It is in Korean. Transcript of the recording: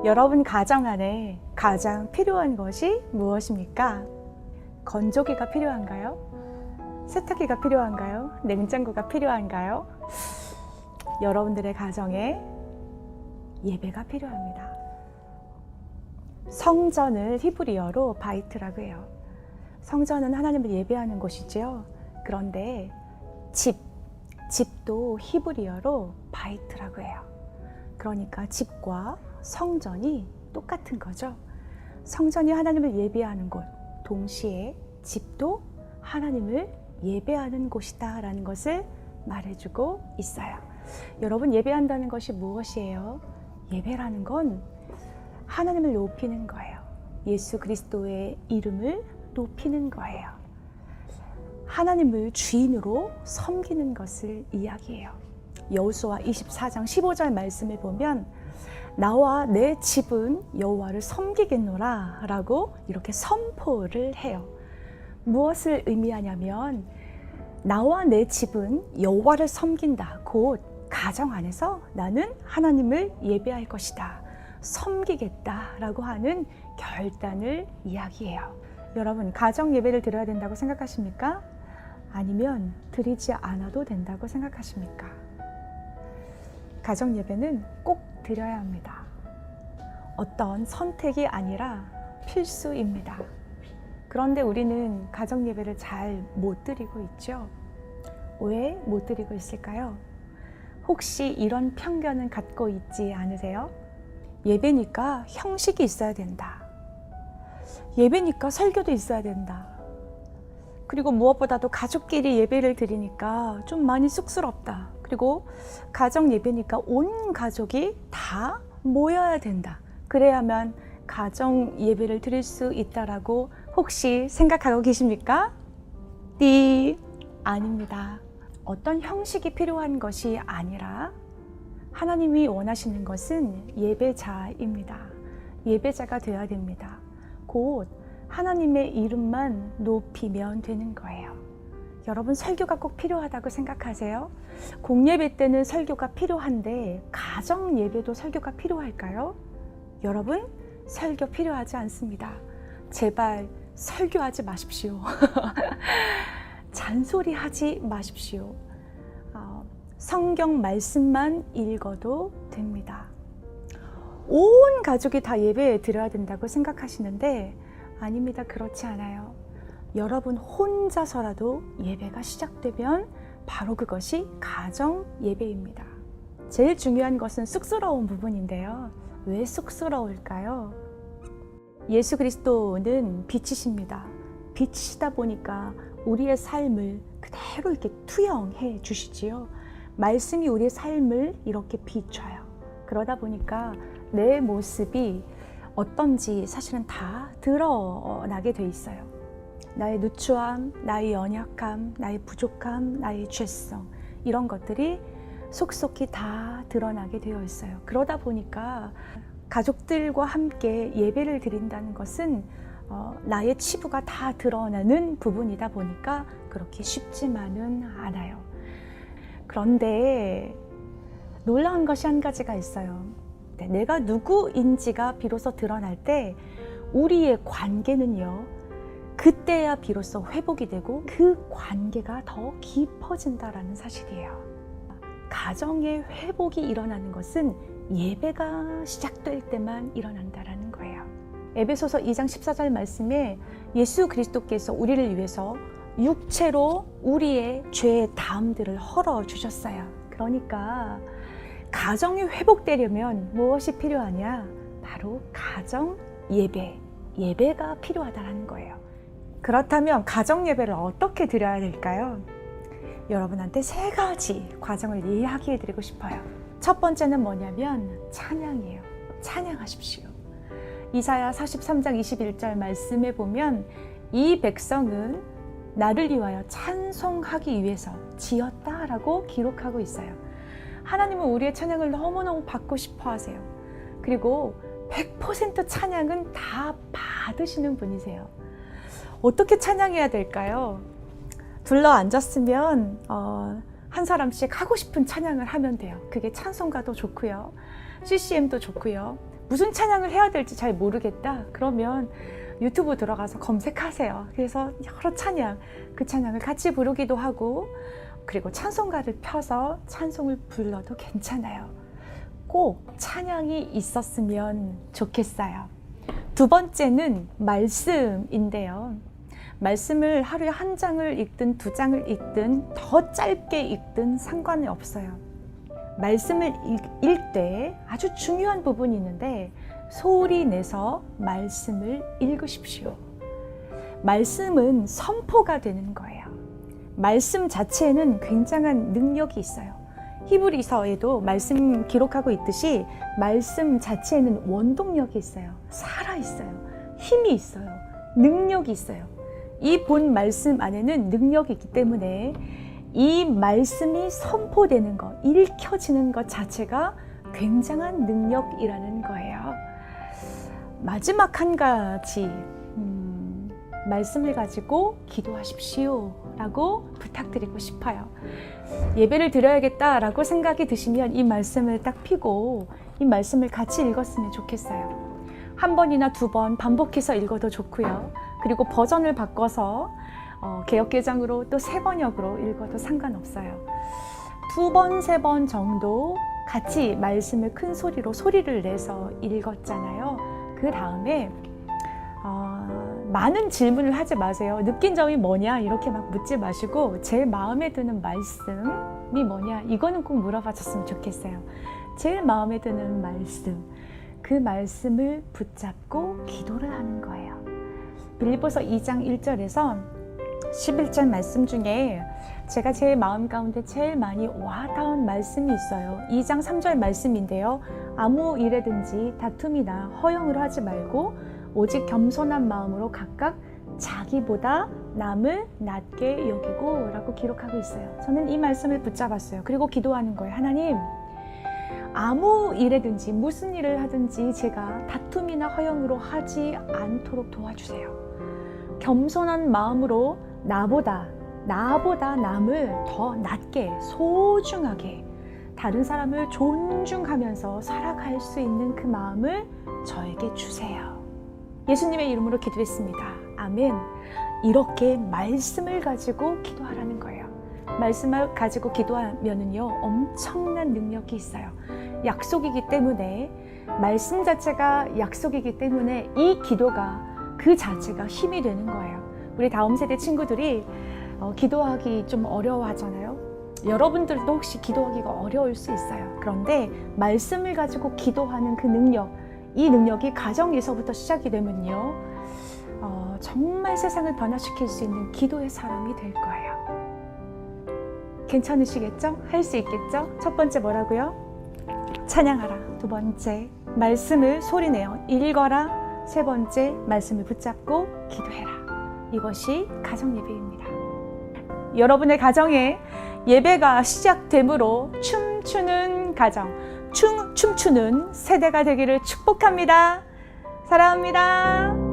여러분 가정 안에 가장 필요한 것이 무엇입니까? 건조기가 필요한가요? 세탁기가 필요한가요? 냉장고가 필요한가요? 여러분들의 가정에 예배가 필요합니다. 성전을 히브리어로 바이트라고 해요. 성전은 하나님을 예배하는 곳이지요. 그런데 집도 히브리어로 바이트라고 해요. 그러니까 집과 성전이 똑같은 거죠. 성전이 하나님을 예배하는 곳, 동시에 집도 하나님을 예배하는 곳이다 라는 것을 말해주고 있어요. 여러분, 예배한다는 것이 무엇이에요? 예배라는 건 하나님을 높이는 거예요. 예수 그리스도의 이름을 높이는 거예요. 하나님을 주인으로 섬기는 것을 이야기해요. 여호수아 24장 15절 말씀을 보면 나와 내 집은 여호와를 섬기겠노라 라고 이렇게 선포를 해요. 무엇을 의미하냐면 나와 내 집은 여호와를 섬긴다. 곧 가정 안에서 나는 하나님을 예배할 것이다. 섬기겠다 라고 하는 결단을 이야기해요. 여러분, 가정 예배를 드려야 된다고 생각하십니까? 아니면 드리지 않아도 된다고 생각하십니까? 가정 예배는 꼭 드려야 합니다. 어떤 선택이 아니라 필수입니다. 그런데 우리는 가정 예배를 잘 못 드리고 있죠. 왜 못 드리고 있을까요? 혹시 이런 편견은 갖고 있지 않으세요? 예배니까 형식이 있어야 된다. 예배니까 설교도 있어야 된다. 그리고 무엇보다도 가족끼리 예배를 드리니까 좀 많이 쑥스럽다. 그리고 가정 예배니까 온 가족이 다 모여야 된다. 그래야만 가정 예배를 드릴 수 있다라고 혹시 생각하고 계십니까? 아닙니다. 어떤 형식이 필요한 것이 아니라 하나님이 원하시는 것은 예배자입니다. 예배자가 되어야 됩니다. 곧 하나님의 이름만 높이면 되는 거예요. 여러분, 설교가 꼭 필요하다고 생각하세요? 공예배 때는 설교가 필요한데 가정 예배도 설교가 필요할까요? 여러분, 설교 필요하지 않습니다. 제발 설교하지 마십시오. 잔소리하지 마십시오. 성경 말씀만 읽어도 됩니다. 온 가족이 다 예배 드려야 된다고 생각하시는데 아닙니다. 그렇지 않아요. 여러분 혼자서라도 예배가 시작되면 바로 그것이 가정 예배입니다. 제일 중요한 것은 쑥스러운 부분인데요. 왜 쑥스러울까요? 예수 그리스도는 빛이십니다. 빛이시다 보니까 우리의 삶을 그대로 이렇게 투영해 주시지요. 말씀이 우리의 삶을 이렇게 비춰요. 그러다 보니까 내 모습이 어떤지 사실은 다 드러나게 돼 있어요. 나의 누추함, 나의 연약함, 나의 부족함, 나의 죄성, 이런 것들이 속속히 다 드러나게 되어 있어요. 그러다 보니까 가족들과 함께 예배를 드린다는 것은 나의 치부가 다 드러나는 부분이다 보니까 그렇게 쉽지만은 않아요. 그런데 놀라운 것이 한 가지가 있어요. 내가 누구인지가 비로소 드러날 때 우리의 관계는요, 그때야 비로소 회복이 되고 그 관계가 더 깊어진다라는 사실이에요. 가정의 회복이 일어나는 것은 예배가 시작될 때만 일어난다라는 거예요. 에베소서 2장 14절 말씀에 예수 그리스도께서 우리를 위해서 육체로 우리의 죄의 담들을 헐어 주셨어요. 그러니까 가정이 회복되려면 무엇이 필요하냐? 바로 가정 예배가 필요하다는 거예요. 그렇다면 가정 예배를 어떻게 드려야 될까요? 여러분한테 3가지 과정을 이야기해 드리고 싶어요. 첫 번째는 뭐냐면 찬양이에요. 찬양하십시오. 이사야 43장 21절 말씀에 보면 이 백성은 나를 위하여 찬송하기 위해서 지었다라고 기록하고 있어요. 하나님은 우리의 찬양을 너무너무 받고 싶어 하세요. 그리고 100% 찬양은 다 받으시는 분이세요. 어떻게 찬양해야 될까요? 둘러 앉았으면 한 사람씩 하고 싶은 찬양을 하면 돼요. 그게 찬송가도 좋고요, CCM도 좋고요, 무슨 찬양을 해야 될지 잘 모르겠다. 그러면 유튜브 들어가서 검색하세요. 그래서 여러 찬양, 그 찬양을 같이 부르기도 하고, 그리고 찬송가를 펴서 찬송을 불러도 괜찮아요. 꼭 찬양이 있었으면 좋겠어요. 두 번째는 말씀인데요. 말씀을 하루에 한 장을 읽든 두 장을 읽든 더 짧게 읽든 상관이 없어요. 말씀을 읽을 때 아주 중요한 부분이 있는데 소리 내서 말씀을 읽으십시오. 말씀은 선포가 되는 거예요. 말씀 자체에는 굉장한 능력이 있어요. 히브리서에도 말씀 기록하고 있듯이 말씀 자체에는 원동력이 있어요. 살아있어요. 힘이 있어요. 능력이 있어요. 이 본 말씀 안에는 능력이 있기 때문에 이 말씀이 선포되는 것, 읽혀지는 것 자체가 굉장한 능력이라는 거예요. 마지막 한 가지, 말씀을 가지고 기도하십시오 라고 부탁드리고 싶어요. 예배를 드려야겠다라고 생각이 드시면 이 말씀을 딱 펴고 이 말씀을 같이 읽었으면 좋겠어요. 한 번이나 두 번 반복해서 읽어도 좋고요. 그리고 버전을 바꿔서 개역개정으로 또 세 번역으로 읽어도 상관없어요. 두 번, 세 번 정도 같이 말씀을 큰 소리로 소리를 내서 읽었잖아요. 그 다음에 많은 질문을 하지 마세요. 느낀 점이 뭐냐 이렇게 막 묻지 마시고 제일 마음에 드는 말씀이 뭐냐 이거는 꼭 물어봐 줬으면 좋겠어요. 제일 마음에 드는 말씀, 그 말씀을 붙잡고 기도를 하는 거예요. 빌립보서 2장 1절에서 11절 말씀 중에 제가 제 마음 가운데 제일 많이 와닿은 말씀이 있어요. 2장 3절 말씀인데요. 아무 일에든지 다툼이나 허영을 하지 말고 오직 겸손한 마음으로 각각 자기보다 남을 낮게 여기고 라고 기록하고 있어요. 저는 이 말씀을 붙잡았어요. 그리고 기도하는 거예요. 하나님, 아무 일에든지 무슨 일을 하든지 제가 다툼이나 허영으로 하지 않도록 도와주세요. 겸손한 마음으로 나보다 남을 더 낮게 소중하게 다른 사람을 존중하면서 살아갈 수 있는 그 마음을 저에게 주세요. 예수님의 이름으로 기도했습니다. 아멘. 이렇게 말씀을 가지고 기도하라는 거예요. 말씀을 가지고 기도하면은요, 엄청난 능력이 있어요. 약속이기 때문에, 말씀 자체가 약속이기 때문에 이 기도가 그 자체가 힘이 되는 거예요. 우리 다음 세대 친구들이 기도하기 좀 어려워하잖아요. 여러분들도 혹시 기도하기가 어려울 수 있어요. 그런데 말씀을 가지고 기도하는 그 능력, 이 능력이 가정에서부터 시작이 되면요, 정말 세상을 변화시킬 수 있는 기도의 사람이 될 거예요. 괜찮으시겠죠? 할 수 있겠죠? 첫 번째 뭐라고요? 찬양하라. 두 번째, 말씀을 소리내어 읽어라. 세 번째, 말씀을 붙잡고 기도해라. 이것이 가정 예배입니다. 여러분의 가정에 예배가 시작되므로 춤추는 가정, 춤추는 세대가 되기를 축복합니다. 사랑합니다.